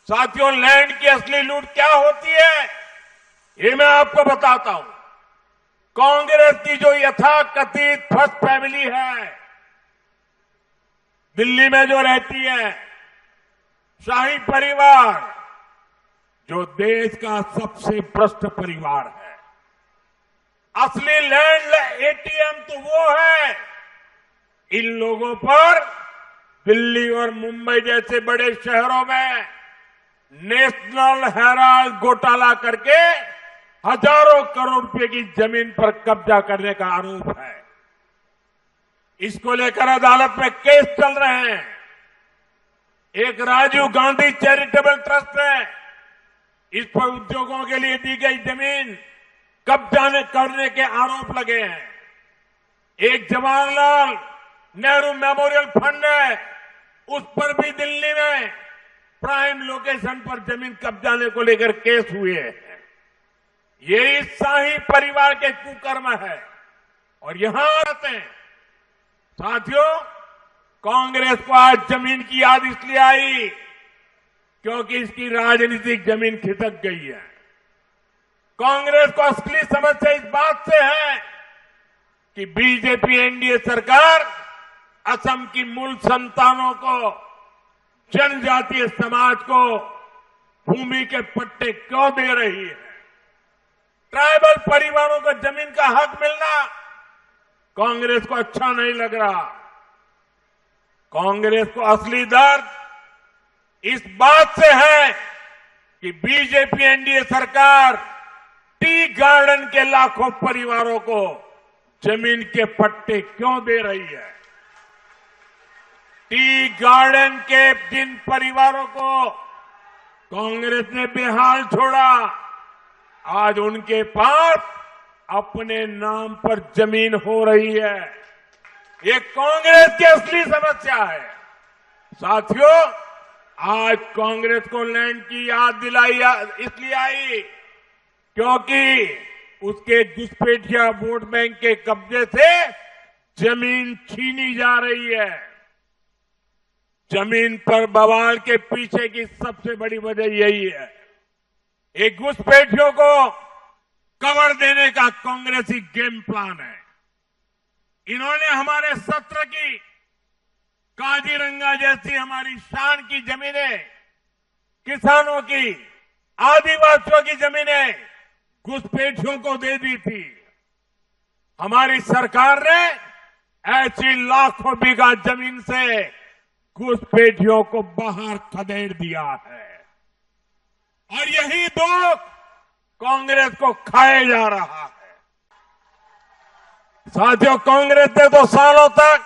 साथियों, लैंड की असली लूट क्या होती है, ये मैं आपको बताता हूं। कांग्रेस की जो यथाकथित फर्स्ट फैमिली है, दिल्ली में जो रहती है, शाही परिवार, जो देश का सबसे भ्रष्ट परिवार है। असली लैंड एटीएम तो वो है। इन लोगों पर दिल्ली और मुंबई जैसे बड़े शहरों में नेशनल हेराल्ड घोटाला करके हजारों करोड़ रुपए की जमीन पर कब्जा करने का आरोप है। इसको लेकर अदालत में केस चल रहे हैं। एक राजीव गांधी चैरिटेबल ट्रस्ट है, इस पर उद्योगों के लिए दी गई जमीन कब्जा करने के आरोप लगे हैं। एक जवाहरलाल नेहरू मेमोरियल फंड है, उस पर भी दिल्ली में प्राइम लोकेशन पर जमीन कब्जाने को लेकर केस हुए हैं। ये इस शाही परिवार के कुकर्म है और यहां आते हैं। साथियों, कांग्रेस को आज जमीन की याद इसलिए आई क्योंकि इसकी राजनीतिक जमीन खिसक गई है। कांग्रेस को असली समस्या इस बात से है कि बीजेपी एनडीए सरकार असम की मूल संतानों को, जनजातीय समाज को भूमि के पट्टे क्यों दे रही है। ट्राइबल परिवारों को जमीन का हक मिलना कांग्रेस को अच्छा नहीं लग रहा। कांग्रेस को असली दर्द इस बात से है कि बीजेपी एनडीए सरकार टी गार्डन के लाखों परिवारों को जमीन के पट्टे क्यों दे रही है। टी गार्डन के जिन परिवारों को कांग्रेस ने बेहाल छोड़ा, आज उनके पास अपने नाम पर जमीन हो रही है। ये कांग्रेस की असली समस्या है। साथियों, आज कांग्रेस को लैंड की याद दिलाई इसलिए आई क्योंकि उसके घुसपैठिया वोट बैंक के कब्जे से जमीन छीनी जा रही है। जमीन पर बवाल के पीछे की सबसे बड़ी वजह यही है। एक घुसपैठियों को कवर देने का कांग्रेसी गेम प्लान है। इन्होंने हमारे सत्र की, काजीरंगा जैसी हमारी शान की जमीनें, किसानों की, आदिवासियों की जमीनें घुसपैठियों को दे दी थी। हमारी सरकार ने ऐसी लाखों बीघा जमीन से घुसपैठियों को बाहर खदेड़ दिया है और यही दुख कांग्रेस को खाया जा रहा है। साथियों, कांग्रेस ने तो सालों तक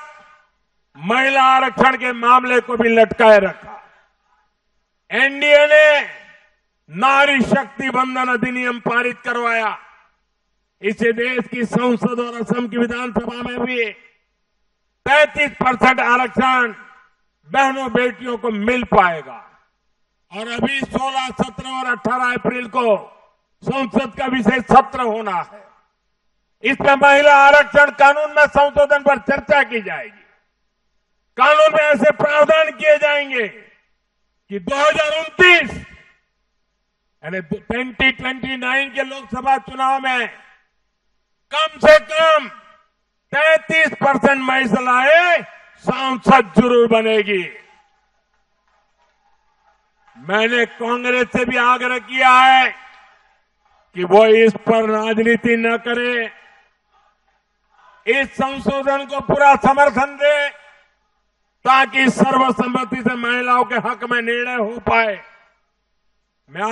महिला आरक्षण के मामले को भी लटकाए रखा। एनडीए ने नारी शक्ति बंधन अधिनियम पारित करवाया। इसे देश की संसद और असम की विधानसभा में भी 33% आरक्षण बहनों बेटियों को मिल पाएगा। और अभी 16, 17 और 18 अप्रैल को संसद का विशेष सत्र होना है। इसमें महिला आरक्षण कानून में संशोधन पर चर्चा की जाएगी। कानून में ऐसे प्रावधान किए जाएंगे कि 2029 यानी 2029 के लोकसभा चुनाव में कम से कम 33% महिलाएं सांसद जरूर बनेगी। मैंने कांग्रेस से भी आग्रह किया है कि वो इस पर राजनीति न करे, इस संशोधन को पूरा समर्थन दे ताकि सर्वसम्मति से महिलाओं के हक में निर्णय हो पाए।